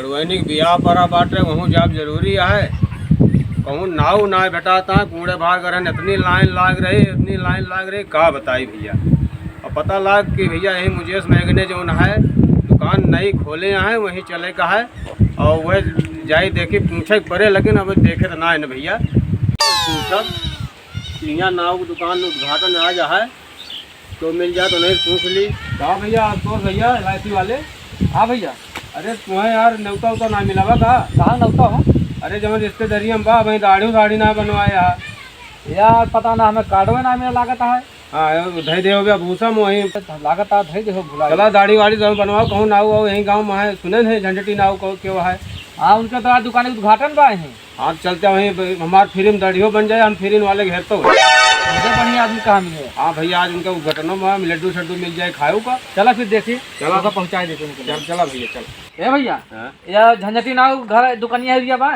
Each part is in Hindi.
लड़वैनी के बियाह परा बाटे वहाँ जाब जरूरी है। कहूँ नाव ना भेटाता कूड़े भार करन इतनी लाइन लाग रही का बताई भैया। और पता लग कि भैया यही मुझे मैगने जो है दुकान नई खोले हैं वहीं चले का है और वह जाई देखी पूछे पड़े लेकिन अब देखे तो ना है न भैया। पूछब यहाँ नाव की दुकान उद्घाटन आज है तो मिल जाए तो नहीं पूछ ली। कहा भैया तो भैया LIC वाले। हाँ भैया। अरे तुम्हें यार न्योता उता ना मिला बा कहाँ न्योता हो? अरे जब रिश्तेदारी हम बा वहीं दाढ़ी ना बनवाया यार पता ना हमें कार्डवे ना मेरा लागत है। हाँ धई दे भैया भूसा वहीं लागत है धई देखो भुला चला दाढ़ी वाड़ी सब बनवाओ। कहूँ नाव आओ यहीं गाँव में है सुने थे झंझटी नाव कहो क्यों है। हाँ उनके तो आज दुकान के उद्घाटन बा है। आप चलते वहीं हमारे फ्री में दाढ़ियों बन जाए हम फ्री वाले घेर तो मुझे बढ़िया आदमी कहाँ मिले। हाँ भैया आज उनका उद्घाटन में लड्डू शड्डू मिल जाए खाओ का। चला फिर देखिए चला तो पहुँचा देते उनको। चला भैया चल। ए भैया यार झंझटी नाव घर दुकानिया है बा।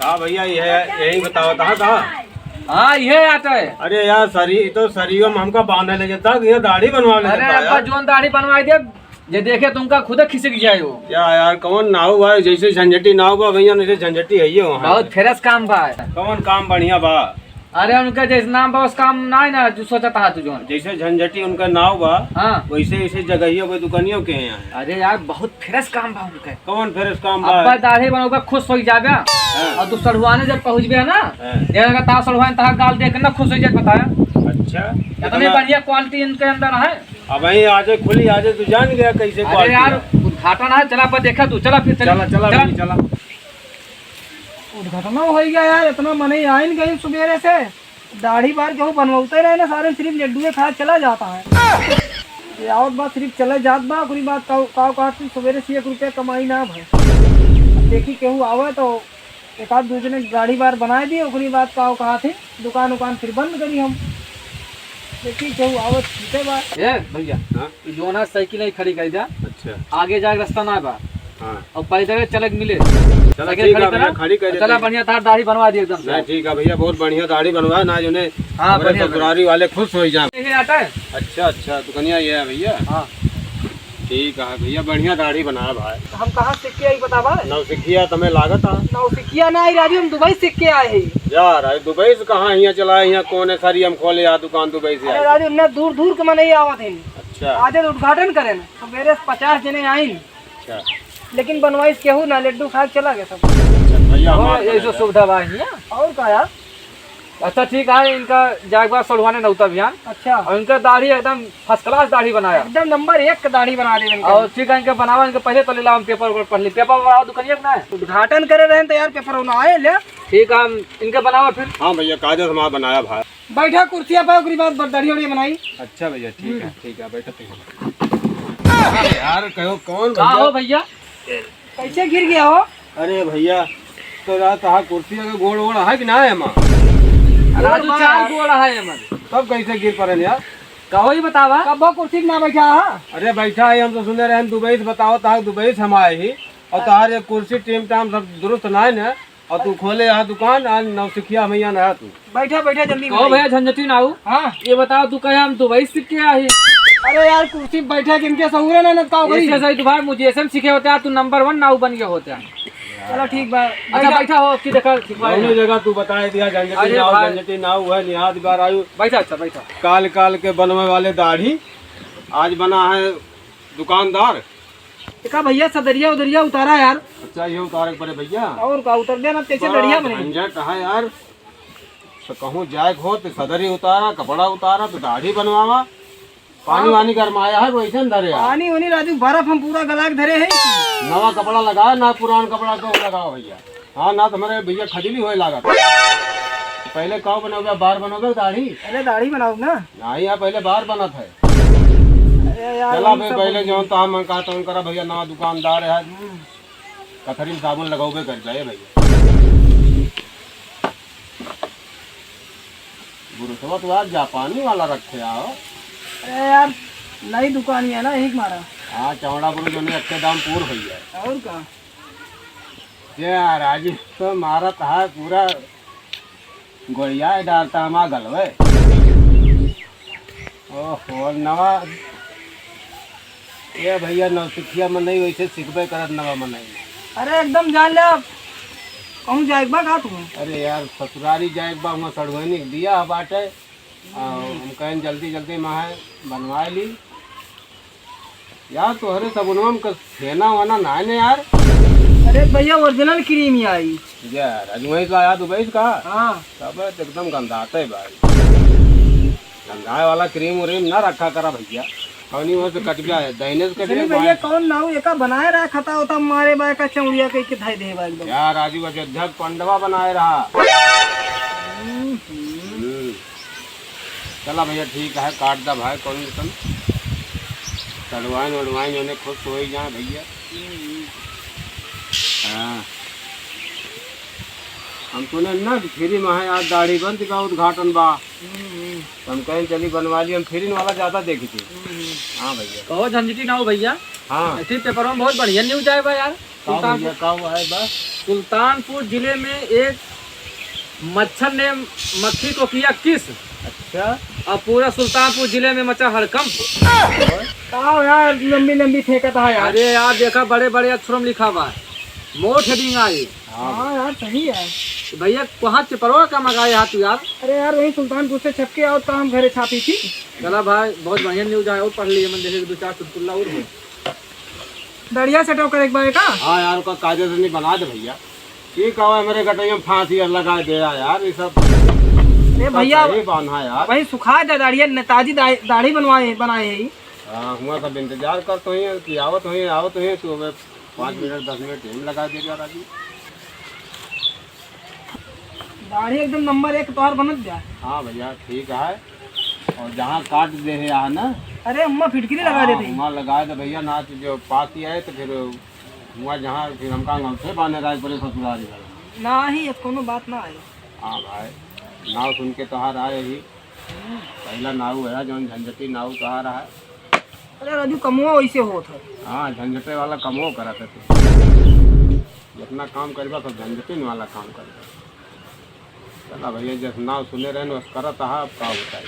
कहा भैया यही बताओ कहाँ। हाँ ये आता है। अरे यार सरियो में हमका बांधने ले जाता ये दाढ़ी बनवा ले अरे अब्बा जोन दाढ़ी बनवाई दे जे देखे तुमका खुद खिसक जाए हो। क्या यार कौन नाव बा जैसे झंझटी नाव बा भैया जैसे झंझटी है ये बहुत फ्रेश काम बा। कौन काम बढ़िया बा। अरे उनका जैसे नाम बा उस काम ना है ना जो सोचा था तू जोन जैसे झंझटी उनका नाव बा हाँ वैसे जगह कोई दुकानियों के हैं। अरे यार बहुत फ्रेश काम बा उनका। कौन फिर इस काम बा। अब्बा दाढ़ी बनोगा खुश हो जाबे और तू सड़वाने जब पहुंच गया ना देखा ता सड़वाने ता गाल देख ना खुश हो जाए बताया। अच्छा इतनी बढ़िया क्वालिटी इनके अंदर है। अब वही आज खुली आज तू जान गया कैसे। अरे यार उद्घाटन है चला पर देखा तू चला फिर चला उद्घाटन हो गया यार इतना मन ही आइन गई सुबेरे से दाढ़ी बार केहू बनवाते रहे ना सारे सिर्फ लड्डू खा चला जाता है। और बात सिर्फ चले जात बा पूरी बात काव सवेरे से 1 रुपया कमाई ना भाई। देखी केहू आवे तो एक आध दूसरे गाड़ी बार बनाए दी ओकरी बात काव कहा थी दुकान फिर बंद करी हम। देखी केहू आवत ठीक बात। ए भैया जो ना साइकिल ही खड़ी कर दिया। अच्छा आगे जाके रास्ता ना बा। हाँ और पैदल चले मिले खड़ी कर चला बढ़िया तार दाढ़ी बनवा दी एकदम। ठीक है भैया बहुत बढ़िया दाढ़ी बनवा ना जो हाँ ससुरारी वाले खुश हो जाए। आता है। अच्छा दुकानिया ये है भैया। हाँ ठीक है भैया बढ़िया दाढ़ी बनाया भाई। हम कहाँ सीख के आई बतावा। नौसिखिया तुम्हें लागत है। नौसिखिया ना आई राजू हम दुबई सीख के आए हैं यार। दुबई से कहाँ यहाँ चला यहाँ कौन है सारी हम खोले यार दुकान दुबई से। अरे राजू इतना दूर के नहीं आवत है। अच्छा आज उद्घाटन करे ना तो मेरे 50 जने आई। अच्छा लेकिन बनवाई केहू ना लड्डू खा चला गया सब भैया ये जो सुविधा बा और का यार। अच्छा ठीक है इनका जागवा सड़वाने नौता अभियान। अच्छा और इनका दाढ़ी एकदम फर्स्ट क्लास दाढ़ी बनाया एकदम नंबर 1 का दाढ़ी बना दी। और ठीक है इनका बनावा इनका पहले तो ले ला हम पेपर पढ़ ली पेपर वाला दुकानिया ना है उद्घाटन करे रहे तो यार पेपर ना आए ले। ठीक है हम इनका बनावा फिर। हाँ भैया काजल हमारा बनाया भाई। बैठा कुर्सियां पर ओकरी बाद दाढ़ी वाड़ी बनाई। अच्छा भैया ठीक है बैठो यार कहो कौन हो भैया कैसे गिर गया हो। अरे भैया तो रात कुर्सी का गोड़ है कि ना है माँ। राजू 4 गोड़ है हमारे सब कैसे गिर पड़े यार कहो ही बतावा कब कुर्सी ना बैठा है। अरे बैठा है हम तो सुने रहे दुबई से बताओ तहां दुबई से हम आए ही और तहार ये कुर्सी टीम टाइम सब दुरुस्त ना है और तू खोले यहाँ दुकान आज नौसिखिया मैया ना तू बैठा जल्दी कहो भैया झंझटी ना हो। हाँ ये बताओ तू कहे हम दुबई सीख के आए। अरे यार कुर्सी बैठा किनके सहूरे ना सही भाई मुझे ऐसे सीखे होते हैं तू नंबर 1 नाउ बन गया होता है। चलो ठीक बा अच्छा बैठा हो की देखा दोनों जगह तू बता दिया झंझटी नाव है निहाद बार आयु बैठा। अच्छा बैठा काल के बनने वाले दाढ़ी आज बना है दुकानदार। का भैया सदरिया उदरिया उतारा यार। अच्छा ये उतारे पड़े भैया और का उतर देना कैसे बढ़िया बने झंझट है यार। तो कहूँ जाए हो तो सदरी उतारा कपड़ा उतारा तो दाढ़ी बनवावा पानी वानी गरमाया है वैसे धरे पानी वानी राजू बर्फ हम पूरा गला के धरे है। नवा कपड़ा लगाया ना पुराना कपड़ा तो लगाओ भैया। हाँ ना तुम्हारे भैया खजली हो लागत। पहले काव बनोगे बार बनोगे दाढ़ी पहले दाढ़ी बनाओ ना नहीं यार पहले बार बना था। चला भाई पहले जो तो हम कहा तो करा भैया नवा दुकानदार है कथरी में साबुन लगाओगे कर जाए भैया गुरु तो यार जापानी वाला रखे आओ। अरे यार नई दुकान है ना एक मारा। हाँ चौड़ा गुरु जो अच्छे दाम पूर हुई है और का यार आज तो मारा था पूरा गोड़िया डालता हमारा गलवे। ओहो नवा ये भैया नौसिखिया में नहीं वैसे सीखबे करत नवा में नहीं अरे एकदम जान ले आप कहूँ जाएगा का तुम्हें? अरे यार ससुरारी जाए बा वहाँ सड़वनी दिया बाटे हम कहें जल्दी जल्दी माहे बनवा ली यार। तो हरे सबनम का छेना वाना ना है यार। अरे भैया ओरिजिनल क्रीम ही आई। यार अजमेर से आया दुबई से कहा हाँ तब एकदम गंधाता है भाई। गंधाए वाला क्रीम व्रीम ना रखा करा भैया। कौनी वहाँ से कट गया है दहीने से कट अरे गया भैया कौन ना हो एका बनाए रहा खाता होता मारे बाय का चौड़िया के धाई दे बा एकदम। यार राजू अयोध्यक पंडवा बनाए रहा। चला भैया ठीक है काट दा भाई कौन सन चढ़वाइन वड़वाइन उन्हें खुश हो ही जाए भैया। हाँ हम सुने ना कि फ्री में है आज दाढ़ी बंद का उद्घाटन बा तो हम कहीं चली बनवा ली। हम फ्री वाला ज्यादा देखी थी। हाँ भैया कहो झंझटी ना हो भैया। हाँ ऐसे पेपर में बहुत बढ़िया न्यूज आए बा यार। भैया का हुआ है बस सुल्तानपुर जिले में एक मच्छर ने मक्खी को किया किस। अच्छा और पूरा सुल्तानपुर जिले में मचा हड़कंप। का यार लंबी लंबी फेंकता है यार। अरे यार देखा बड़े बड़े अक्षरों में लिखा हुआ है मोट हेडिंग आई। हाँ यार सही है। भैया कहाँ चिपरवा का मंगाए हाथ यार। अरे यार वही सुल्तानपुर से छपके आओ तो हम घरे छापी थी। चला भाई बहुत बढ़िया न्यूज आया और पढ़ लिए मन देखे दो चार चुटकुल्ला और हो। दरिया से टोकर एक बार का। हाँ यार उसका कागज नहीं बना दे भैया। ठीक है मेरे गटई में फांसी लगा दे यार ये सब। अरे भैया बांधा यार वही सुखा दे दाढ़ी नेताजी दाढ़ी बनवाए बनाए है। हाँ हुआ सब इंतजार कर तो ही कि आवत हुई तो 5 मिनट 10 मिनट टाइम लगा देगा राजू। दाढ़ी एकदम नंबर 1 तोहार बनत जाए। हाँ भैया ठीक है और जहाँ काट दे है यहाँ ना। अरे अम्मा फिटकरी लगा देते। वहाँ लगा दे भैया ना तो जो पास ही आए तो फिर हुआ जहाँ फिर हमका अंगूठे बांधे राज पड़े ससुरारी वाले। ना ही कोनो बात ना आई। हाँ भाई नाव सुन के तोहार आए ही पहला नाव है जो झंझटी नाव तोहार है। अरे राजू कमुआ वैसे होत है। हाँ झंझटे वाला कमो करा थे जितना काम करेगा सब झंझटी वाला काम करेगा। चला भैया जिस नाव सुने रहे बस करत अब का होता है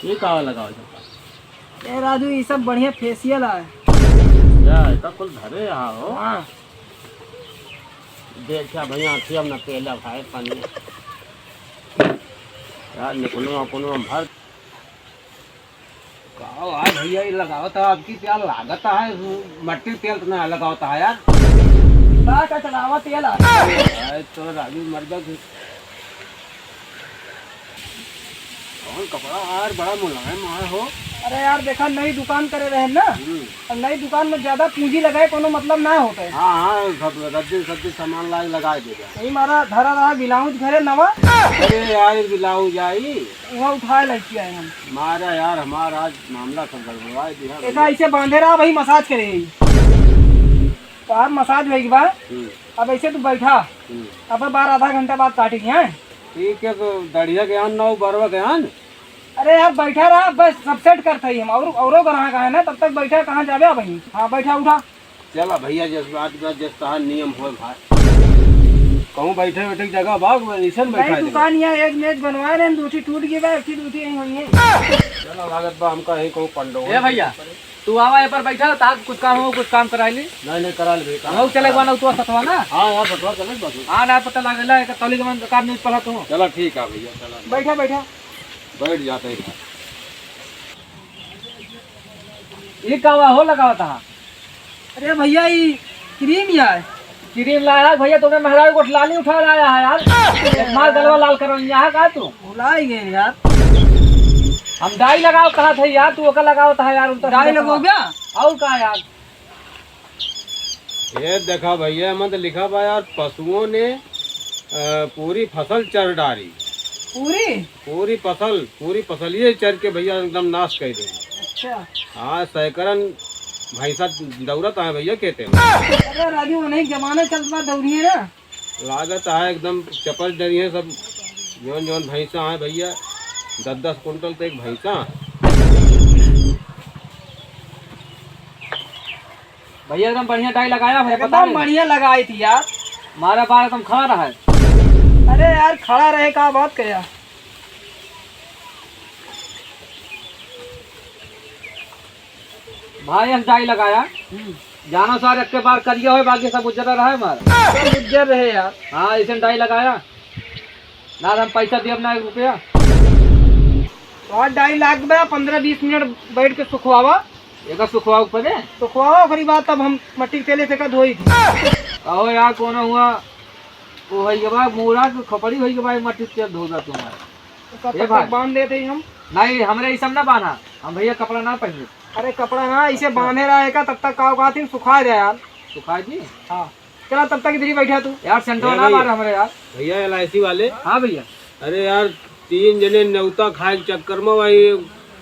ये कावा लगाओ जाता। ए राजू ये सब बढ़िया फेशियल है। क्या ऐसा कुल धरे यहाँ हो। हाँ देखा भैया अखिया न तेला भाई पानी यार निकलो अपन भर काओ आज भैया ये लगावता है आपकी क्या लागत है मट्टी तेल तो ना लगावता है यार। का चढ़ावा तेल है। तो राजू मर जा कौन कपड़ा यार बड़ा मुलायम है हो। अरे यार देखा नई दुकान करे रहे ना और नई दुकान में ज्यादा पूंजी लगाए कोनो मतलब ना होता है। हाँ हाँ सब रद्दी सामान लाए लगा देगा। यही मारा धरा रहा ब्लाउज घरे नवा। अरे यार ब्लाउज आई वहाँ उठाए लड़की आए हम मारा यार हमारा आज मामला सब गड़बड़ा दिया। ऐसा ऐसे बांधे रहा वही मसाज करे तो आप मसाज होगी बा। अब ऐसे तू बैठा अब बार आधा घंटा बाद काटेंगे। हैं ठीक है तो दढ़िया के आन ना बरवा के आन। अरे यार बैठा रहा बस सब सेट करते ही हम औरों ग्राहक है ना तब तक बैठा कहाँ जावे वही। हाँ बैठा उठा चला भैया जिस बात का जिस तरह नियम हो भाई कहूँ बैठे बैठे जगह बाग निशन बैठा नई दुकान यहाँ एक मेज बनवाए रहे दूसरी टूट गई बा एक दूसरी यही हुई है। चला लागत बा हमका यही कहूँ पंडो ए भैया तू आवा यहाँ पर बैठा था कुछ काम हो कुछ काम करा ली। नहीं करा ले हम चले ना तू सतवा ना। हाँ यार बटवा चले बस। हाँ ना पता लागेला एक तौली के काम न्यूज पढ़ा तू। चला ठीक है भैया चला बैठा बैठा बैठ जाते ही ये कावा हो लगावा था। अरे भैया ये क्रीम यार क्रीम लाया भैया तुमने महराज को लाली उठा लाया है यार। मार गलवा लाल करो यहाँ का तू भुला ही गए यार। हम डाई लगाओ कहा था यार तू ओका लगाओ था यार। डाई लगो क्या और कहा यार ये देखा भैया मत लिखा बा यार पशुओं ने पूरी फसल चर डाली। पूरी फसल ये चर के भैया एकदम नाश कर देंगे। अच्छा हाँ सैकड़न भैंसा दौड़त है भैया कहते हैं। अरे राजू नहीं जमाना चलता दौड़ी है ना लागत है एकदम चपल डरी है सब जौन जौन भैंसा है भैया 10-10 कुंटल तो एक भैंसा। भैया एकदम बढ़िया डाई लगाया है। एकदम बढ़िया लगाई थी यार। हमारा बाल एकदम खड़ा रहा है। अरे यार खड़ा रहे का बात करे भाई हम डाई लगाया जानो सारे के बार करिए हो, बाकी सब उजरा रहा है हमारा। सब गुज्जर रहे यार। हाँ इसे डाई लगाया ना, हम पैसा दिए अपना 1 रुपया। और 2.5 लाख में 15-20 मिनट बैठ के सुखवावा, एक सुखवा ऊपर है सुखवावा ओकरी बाद तब हम मट्टी के तेले से का धोई थी। अहो यार कोनो हुआ वो है के बाद मोरा के खपड़ी होई के बाद मट्टी तेल धो दा तुम्हारा। तब ए भाई। तक बांध देते ही हम। नहीं हमरे ई सब ना बांधा, हम भैया कपड़ा ना पहने। अरे कपड़ा ना इसे बांधे रहेगा तब तक का थी सुखा जाए यार। सुखा जी हाँ चला तब तक इधर ही बैठा तू। यार सेंटर ए ना भैया। मार हमरे यार। भैया LIC वाले, हाँ भैया अरे यार 3 जने नौता खाए के चक्कर में भाई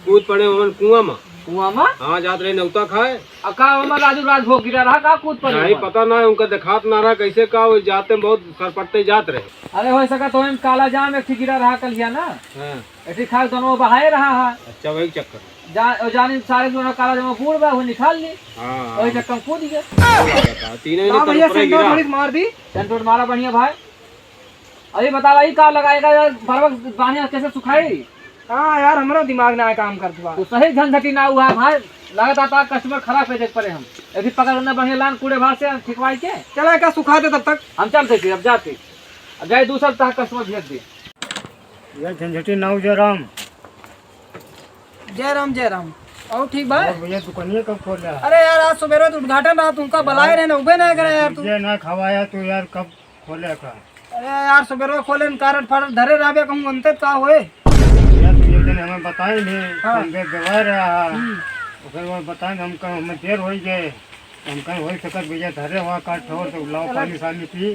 कूद पड़े हमन कुआं में। कुआं में हाँ जात रहे नौता खाए, अका हमर राजू राज भोग गिरा रहा का कूद पर। नहीं पता ना उनका दिखात ना रहा कैसे का वो जाते में बहुत सरपट्टे जात रहे। अरे हो सका तो हम काला जाम एक गिरा रहा कलिया ना, हाँ एक खा दोनों बहाए रहा है। अच्छा वही चक्कर। जानी सारे दोनों काला जाम पूर बा वो निकाल ली, हाँ वही चक्कर कूद गए। तीनों हाँ ने भैया तरफ सेंटर गिरा। थोड़ी मार दी। सेंटर मारा बढ़िया भाई। अरे बता भाई का लगाएगा यार, बरबक बढ़िया कैसे सुखाई। हाँ यार हमारा दिमाग ना काम कर दुआ। तो सही झंझटी ना हुआ भाई, लगता था कस्टमर खराब है देख पड़े हम। अभी पकड़ बढ़िया लान कूड़े भार से ठिकवाई के चला का सुखा दे तब तक। हम चलते थे अब जाते। अब जाए दूसरा तक कस्टमर भेज दे। ये झंझटी नाव जय राम। जय राम जय राम। और ठीक भाई। और भैया दुकानिया कब खोल रहा है? अरे यार आज सुबह तो उद्घाटन रहा, तुमका बुलाए रहे ना उबे नहीं करे यार तू। मुझे ना खवाया तो यार कब खोले का? अरे यार सुबह खोले न कारट फारट धरे रहा कहूँ अंतर का होए। भैया तो ये दिन हमें बताए नहीं, हाँ। हमके दवा रहा है। तो फिर वो बताए हम कहीं हमें देर हो गए, हम कहीं हो सकत भैया धरे हुआ काट ठोर तो लाओ पानी सानी पी।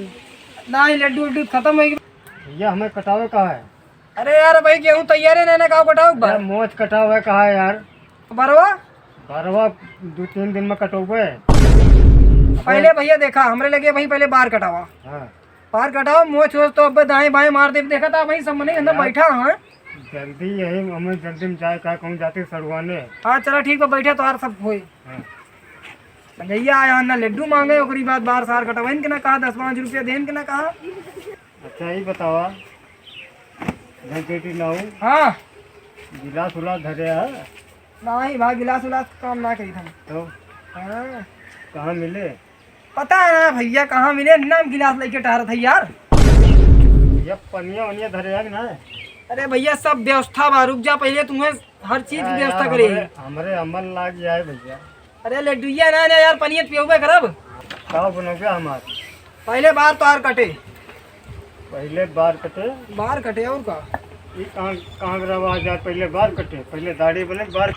ना ही लड्डू उड्डू खत्म हो गई। भैया हमें कटावे का है? अरे यार भाई गेहूँ तैयार है ना का कटाओ यार मोच कटावे का है यार। बरवा। भरवा 2-3 दिन में कटोगे। पहले भैया देखा हमरे लगे वही पहले बार कटावा, हाँ बार कटाओ मोच हो तो अब दाएं बाएं मार दे। देखा था वही सब मने अंदर बैठा है। जल्दी यही हमें जल्दी में जाए का कहूँ जाते सड़वाने। हाँ चला ठीक है बैठा तो यार सब होए। हाँ। भैया आया ना लड्डू मांगे ओकरी बाद बार सार कटवाइन के ना कहा 10-5 रुपया देन के ना कहा। अच्छा ही बतावा झंझटी नाव हाँ गिलास उलास धरे है नहीं भाई गिलास उलास काम ना करी था। तो हाँ कहाँ मिले? पता है ना भैया कहाँ मिले ना गिलास लेके टहरा था यार। ये पनिया वनिया धरे है कि ना? अरे भैया सब व्यवस्था बा, रुक जा पहले तुम्हें हर चीज की व्यवस्था करे। हमारे अमल लाग जाए भैया। अरे लड्डूया ना ना यार पनियत पियोगे करब। का बनोगे हमारे? पहले बार तार कटे, पहले बार कटे। बार कटे और का। ये कहाँ कहाँ का रवाज है? पहले बार कटे, पहले दाढ़ी बने बार।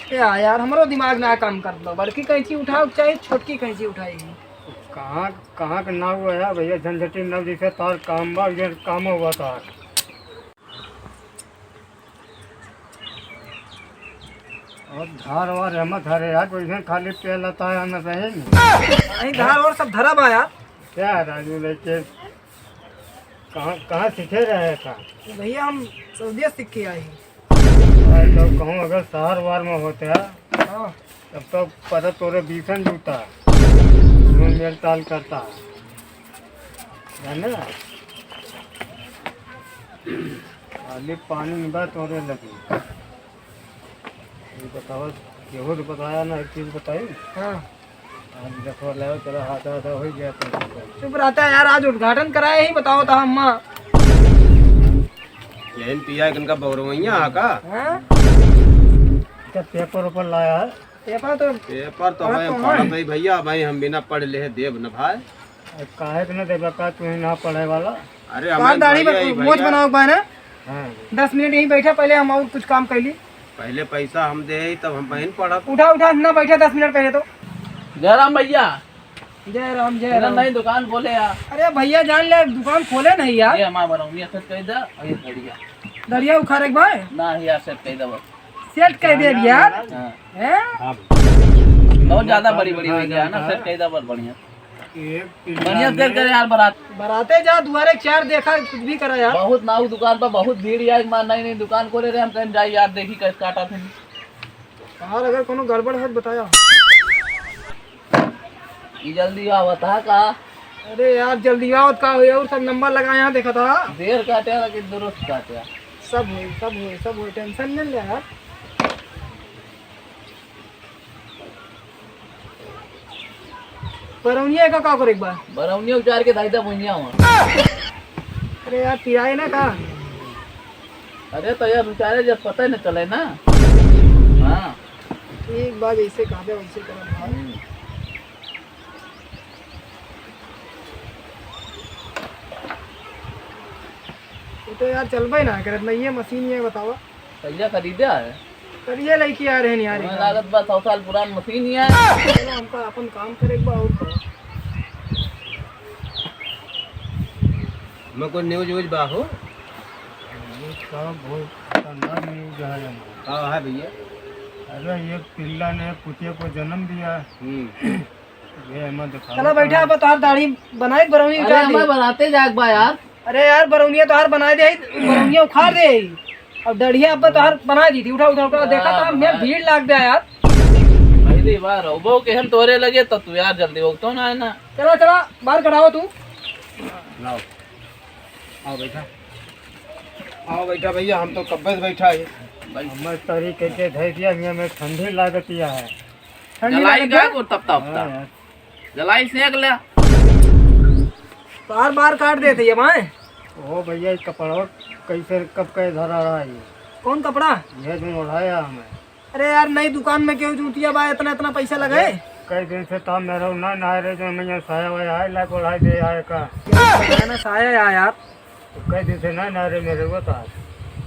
क्या यार हमारो दिमाग ना काम कर लो, बड़की कैंची उठाओ चाहे छोटकी कैंची उठाएगी। कहाँ कहाँ का नाव हुआ है भैया? झंझटी नाव जैसे तार काम बा ये काम हुआ तार। और धार वार हम धरे यार, वैसे खाली पेल आता है हमें रहे नहीं। नहीं धार और सब धरा बा यार। क्या राजू लेके कहाँ कहाँ सीखे रहे था? भैया हम सऊदीया सीख के आए हैं। तो कहूँ अगर शहर वार में होते हैं हाँ तब तो पता तोरे बीसन जूता मेल ताल करता है ना। खाली पानी निभा तोरे लगी। ये बताओ केहू तो बताया ना, एक चीज बताई। हाँ आज देखो ले तेरा हाथ आधा हो गया तो चुप रहता है यार, आज उद्घाटन कराए ही बताओ था अम्मा। यही पिया इनका बौरवैया का हाँ क्या पेपर ऊपर लाया है? पेपर तो पेपर तो हमें पढ़त है भैया, भाई हम बिना पढ़ ले देव न भाई। काहे के ना देवा का तू ना पढ़े वाला? अरे बार हमें दाढ़ी भैया ही में मोच भैया, बनाओ बा ना। हाँ 10 मिनट यहीं बैठा पहले हम और कुछ काम कर ली। पहले पैसा हम दे तब हम बहन पढ़त। उठा उठा ना बैठा 10 मिनट पहले तो। जयराम भैया जय राम जय मेरा राम। नई दुकान बोले यार। अरे भैया जान ले दुकान खोले नहीं यार। ये हमारा बनाऊंगी ऐसा कह दे और ये बढ़िया दरिया उखाड़े के भाई ना ही यार सेट कह दे बस। सेट कर दे यार। हाँ। हैं? बहुत ज्यादा बड़ी बड़ी हो गया ना, सेट कह दे बस बढ़िया एक बढ़िया सेट करे यार। बारात बराते जा दुआरे 4 देखा कुछ भी करा यार। बहुत नाउ दुकान पर बहुत भीड़ यार, मां नई नई दुकान खोले रहे हम कहीं जाए यार, देखी कैसे काटा थे और अगर कोनो गड़बड़ है तो बताया। ये जल्दी आवत है का? अरे यार जल्दी आओ का हुए और सब नंबर लगा यहाँ देखा था। देर काटे लेकिन दुरुस्त काटे। सब हुए सब हुए सब हुए, टेंशन नहीं ले यार। बरौनिया का करे एक बार। बरौनिया उचार के दाई दा बुनिया वहाँ। अरे यार पिराए ना का। अरे तो यार उचारे जब पता ही न चले ना। हाँ एक बार ऐसे कहा दे वैसे करा भाई। ये तो यार चल भाई ना करत नहीं है मशीन ये बतावा। भैया खरीदे है। करिए लेके आ रहे हैं यार। हमें लागत बा 100 साल पुरान मशीन ही है। चलो हमका अपन काम करे एक बार और करो। मैं कोई न्यूज व्यूज बाहो। का बहुत खतरनाक न्यूज है हमारा। हाँ है भैया। अरे ये पिल्ला ने पुतिया को जन्म दिया। ये हमें दिखा। चलो बैठा अब तो हर दाढ़ी बनाए बरौनी अरे उतार हमें दे। बनाते जाग बा यार। अरे यार बरौनिया तो हर बनाए दे बरौनिया उखाड़ दे। अब दढ़िया अब तो हर बना दी थी उठा उठा उठा देखा था मैं भीड़ लाग गया यार। पहली बार हो वो के हम तोरे लगे तो तू यार जल्दी हो तो ना है ना। चलो चलो बाहर कढ़ाओ तू। लाओ आओ बैठा। आओ बैठा भैया हम तो कब्बे से बैठा है। हमें तरीके के धै दिया हमें ठंडी लागत या है। ठंडी जलाई लग का गया को तब तब जलाई सेक ले। बार बार काट देते ये माए। ओ भैया ये कपड़ा कैसे कब के धरा रहा है ये? कौन कपड़ा? ये दिन उड़ाया हमें। अरे यार नई दुकान में क्यों जूतिया बा इतना इतना पैसा लगाए। कई दिन से तो मेरा ना नहा रहे जो मैं साया वाया है लाइक उड़ाई दे आए का। ना साया यार। तो कई दिन से ना नहा रहे मेरे को तो।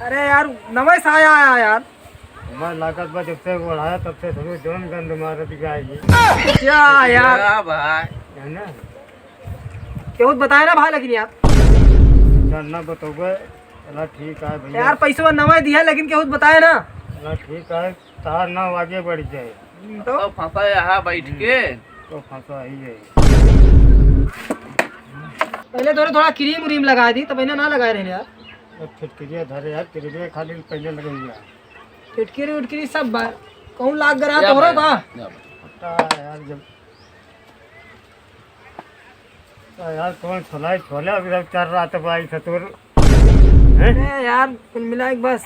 अरे यार नवा साया आया यार। हमारे लागत बा जब से उड़ाया तब से थोड़ी जोन गंद मारत जाएगी क्या यार क्या भाई है ना। क्यों बताए ना भाई लेकिन यार। जानना बताओगे। चला ठीक है भैया। यार पैसा नवा दिया लेकिन क्यों बताए ना। चला ठीक है तार ना आगे बढ़ जाए तो तो फंसा यहाँ बैठ के। तो फंसा ही है। पहले तो थोड़ा क्रीम व्रीम लगा दी तब ना लगाए रहे यार। अब फिटकरिया धरे यार फिटकरिया खाली पहले लगेगा। फिटकरी उटकरी सब कहूँ लाग गया तो हो रहा का। पता है यार जब तो यार कौन छोला छोला अभी तक चल रहा था भाई सतुर। अरे यार कुल मिला एक बस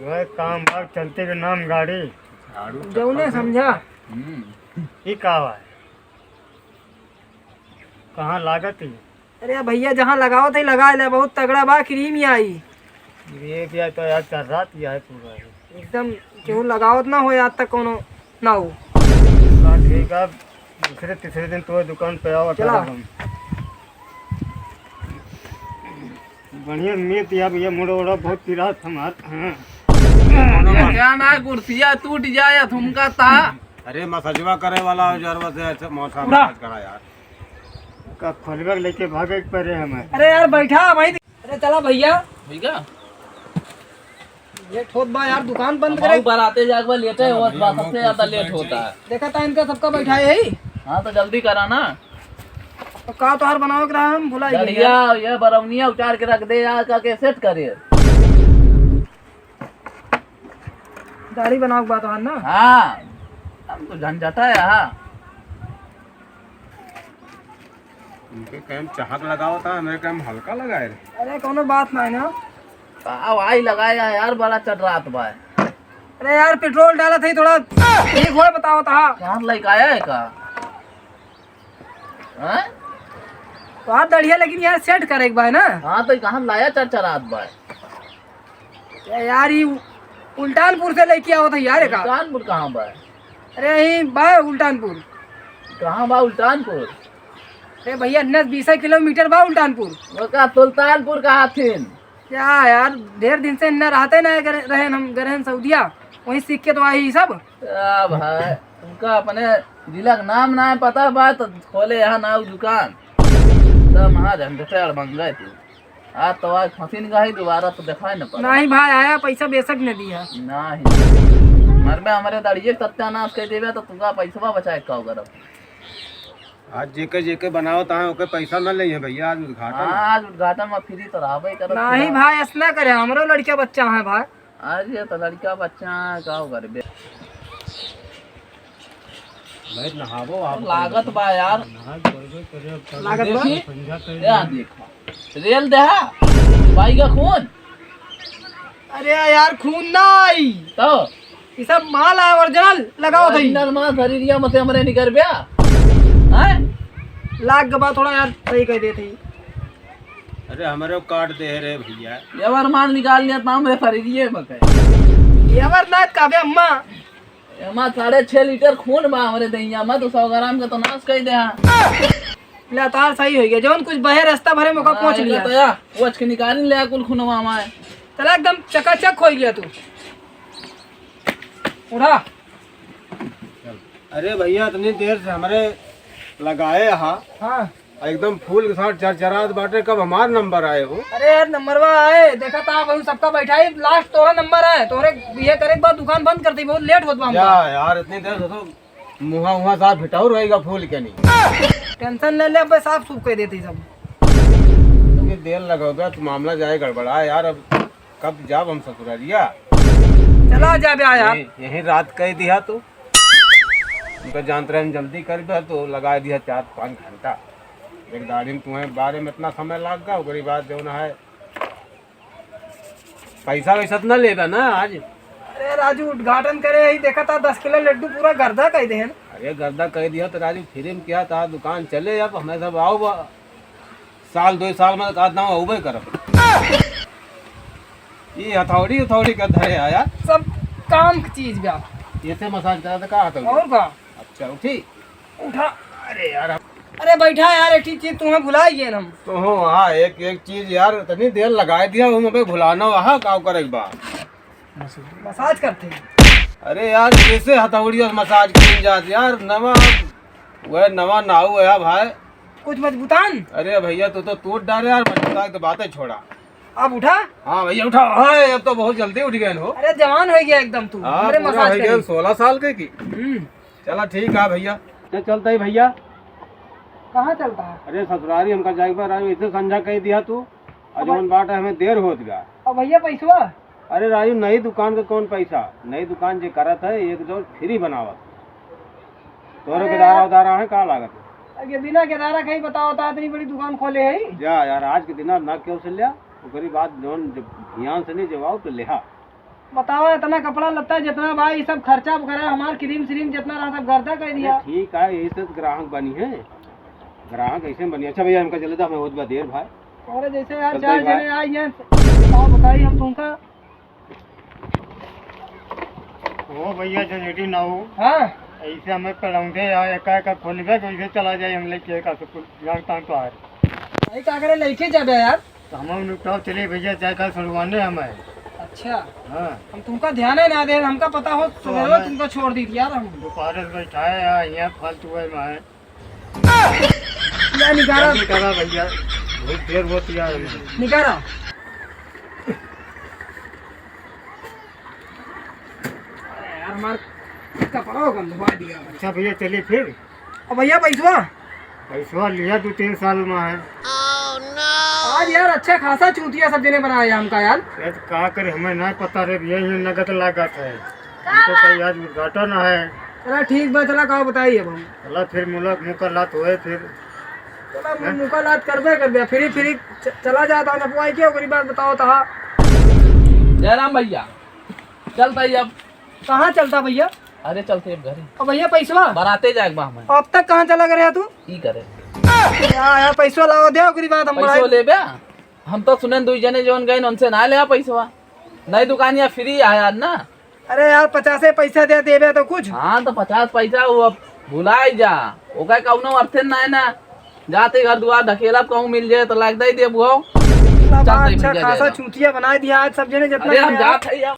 वह काम भाग चलते के नाम गाड़ी जो ने समझा। ही कहा है कहाँ लागत ही। अरे भैया जहाँ लगाओ थे लगा ले बहुत तगड़ा बा क्रीम ही आई ये भी तो यार चल रहा था यार पूरा एकदम क्यों लगाओ ना हो आज तक कोनो ना हो। हाँ, ठीक है दूसरे तीसरे दिन तो दुकान पे आओ चला। बढ़िया मीत या भैया मुड़ा उड़ा बहुत पिरा था हमार। हाँ। क्या ना कुर्सिया टूट जाए तुमका ता। अरे मसजवा करे वाला जरूरत है ऐसे मौसम में करा यार। का खोलबे लेके भागे के पड़े हमें। अरे यार बैठा भाई। अरे चला भैया भैया ये ठोक बा यार दुकान बंद हम करे। बराते जाग बा लेटे हो बस सबसे ज्यादा लेट होता है। देखा था इनका सबका बैठा है यही। हाँ तो जल्दी करा ना। तो का तो हर बनाओ के रहा हम भुला ही गए बढ़िया यार। ये बरौनिया उतार के रख दे यार का के सेट करे। दाढ़ी बनाओ के बात है ना। हाँ हम तो झंझटा है। हाँ उनके कैम चाहत लगाओ था मेरे कैम हल्का लगाए रे। अरे कोनो बात ना है ना। हवाई लगाया यार बड़ा चढ़ रहा था। अरे यार पेट्रोल डाला था थोड़ा ठीक हो बताओ था। कहाँ लाइक आया है का। हाँ? तो आप दाढ़िया लेकिन यार सेट करे एक बार ना। हाँ तो कहाँ लाया चरचरात बाय। यार ये उल्टानपुर से लेके आओ था यार का। उल्टानपुर कहाँ बाय। अरे यही बा उल्टानपुर। कहाँ बा उल्टानपुर। अरे भैया 19-20 किलोमीटर बा उल्टानपुर। वो का सुल्तानपुर कहाँ थी। क्या यार ढेर दिन से न रहते न रहे हम गए सऊदिया वहीं सीख के तो आई सब। भाई तुमका अपने जिला का नाम ना है पता बा तो खोले यहाँ नाव दुकान तब वहाँ झंझटे बन गए थे। आज तो आज फंसी गई दोबारा तो दिखाई न पड़ा। नहीं भाई आया पैसा बेशक ने दिया। नहीं मर में हमारे दाड़िये सत्यानाश कर देवे तो तुमका पैसा बचाए का होगा। आज जेके जेके बनाओ ता ओके पैसा न ले भैया आज उद्घाटन। आज उद्घाटन में फ्री तो रहबे करत। नहीं भाई ऐसा करे हमरो लड़का बच्चा है भाई। आज ये तो लड़का बच्चा का कर बे भाई नहावो आप लागत बा यार। लागत बा यार देखो रेल देहा भाई का खून। अरे यार खून नहीं तो ये सब माल है ओरिजिनल लगाओ था। नरमा शरीरिया मते हमरे निकर बे। हैं? लाख के बाद थोड़ा यार सही कह देते ही। अरे हमारे को काट दे रे भैया। ये वरमान निकाल लिया था मेरे शरीर में कहे। ये अमरनाथ का बे अम्मा। एमा 6.5 लीटर खून बा हमारे दहिया में, तो 100 ग्राम का तो नाश कर दे। ले तार सही हो गया, जौन कुछ बहे रास्ता भरे मौका पहुंच लिया। तो या वच के निकाल ले कुल खूनवा में। चला एकदम चकाचक हो गया तू। उठा। अरे भैया इतनी देर से हमारे लगाए यहाँ हाँ एकदम फूल के साथ चरचरात बाटे, कब हमारा नंबर आए हो? अरे यार नंबरवा आए, देखा था वही सबका बैठा ही, लास्ट तोरा नंबर आए। तोरे ये करे के बाद दुकान बंद करती, बहुत लेट होत बा क्या हमका। यार इतनी देर से तो मुहा साफ फिटाऊ रहेगा फूल के नहीं। टेंशन ले ले, अब साफ सूफ कर देती सब। इतनी देर लगोगा तो मामला जाए गड़बड़ा यार। अब कब जाब हम ससुरारिया? चला जा बे यार। यही रात कह दिया तू, उनका जानते रहे जल्दी कर दिया तो लगा दिया 4-5 घंटा। एक दाढ़ी में तुम्हें बारे में इतना समय लग गया, ओकरी बात जो ना है पैसा वैसा तो न लेगा ना आज। अरे राजू उद्घाटन करे ही, देखा था 10 किलो लड्डू पूरा गर्दा कह दे। अरे गर्दा कह दिया तो राजू फिर क्या था, दुकान चले अब हमें सब आओ बा। साल 2 साल में कहा था उबे करब। ये हथौड़ी हथौड़ी का धरे आया सब काम की चीज बे। ये से मसाज करा था कहा था। और का अच्छा उठी उठा। अरे यार अरे बैठा यार, एक चीज तुम्हें भुलाइए ना। तो हो हाँ एक एक चीज यार इतनी देर लगाए दिया हूँ मैं भुलाना वहाँ काव करे बा। मसाज करते हैं। अरे यार कैसे हथौड़ी और मसाज की जात यार, नवा वह नवा नाऊ है भाई। कुछ मजबूतान। अरे भैया तू तो टूट डाले यार, मजबूता तो बातें छोड़ा। अब उठा। हाँ भैया उठा। हाँ अब तो बहुत जल्दी उठ गए हो। अरे जवान हो गया एकदम तू। हाँ अरे पूरा मसाज हो गया, करी। 16 साल के की। चला ठीक है भैया, चलता ही भैया। कहाँ चलता है? अरे ससुरारी हमका जाएगा राजू, इसे संझा कह दिया तू। अजवन बाट है हमें देर होत गया। अब भैया पैसवा। अरे राजू नई दुकान का कौन पैसा, नई दुकान जो करत है एक जो फ्री बनावत। तोरे केदारा उदारा है का लागत? अगे बिना केदारा कहीं बताओ था, इतनी बड़ी दुकान खोले है। जा यार आज के दिन ना क्यों से लिया, ओकरी बात जोन ध्यान से नहीं जवाब तो लिहा। बताओ इतना कपड़ा लत्ता जितना भाई सब खर्चा वगैरह हमार क्रीम श्रीम जितना रहा सब गर्दा कर दिया। ठीक है यही से ग्राहक बनी है, ग्राहक ऐसे बनी। अच्छा भैया हमका चले था, हमें बहुत देर भाई। और जैसे यार चलते 4 ही भाई। जने आई हैं, बताओ बताइए हम तुमका। हो भैया जनेटी ना हो हाँ ऐसे हमें पढ़ाऊंगे या एका खोलबे तो ऐसे चला जाए हम लेके का सब जानता तो आ भाई क्या करे लेके जाबे यार। तो हम निपटाओ चले भैया चाय का छुड़वाने हमें। अच्छा हाँ हम तुमका ध्यान है ना दे, हमका पता हो सुबह तुमको छोड़ दी थी यार। हम दोपहर से बैठा है यहाँ फालतू है मैं या निकारा जल्दी करा भैया, बहुत देर होती है हमें। निकारा। अरे यार हमार कपड़ा गंदवा दिया। अच्छा भैया चलिए फिर। और भैया पैसवा पैसा लिया 2-3 साल में है। आज यार अच्छा खासा चूतिया सब जने बनाया हमका यार। ये तो का करे हमें नहीं पता रे भैया, ये नगद लागत है। तो कहीं आज उद्घाटन है। चला ठीक बा, चला कहो बताइए अब हम। चला फिर मुलाकात हुए फिर। चला मुकालात करबे करबे फ्री फ्री चला जाता ना पुआई के। ओकरी बात बताओ ता जयराम भैया चलता ही अब। कहाँ चलता भैया? अरे चलते अब घरे, और भैया पैसवा बराते जाए बा हमें। अब तक कहाँ चला गया तू? की करे यार पैसवा लाओ दे, ओकरी बात हम पैसो ले बे। हम तो सुने 2 जने जोन गए उनसे ना ले पैसवा। नई दुकान या फ्री आया ना। अरे यार 50 पैसा दे देबे तो कुछ। हाँ तो 50 पैसा वो अब भुलाई जा, ओका कौनो अर्थे ना है ना। जाते घर दुआर ढकेला कहूँ मिल जाए तो लगता ही दे बुआओ। अच्छा भैया खासा जाएगा। चूतिया बना दिया आज सब जने जितना। अरे हम जाते ही अब।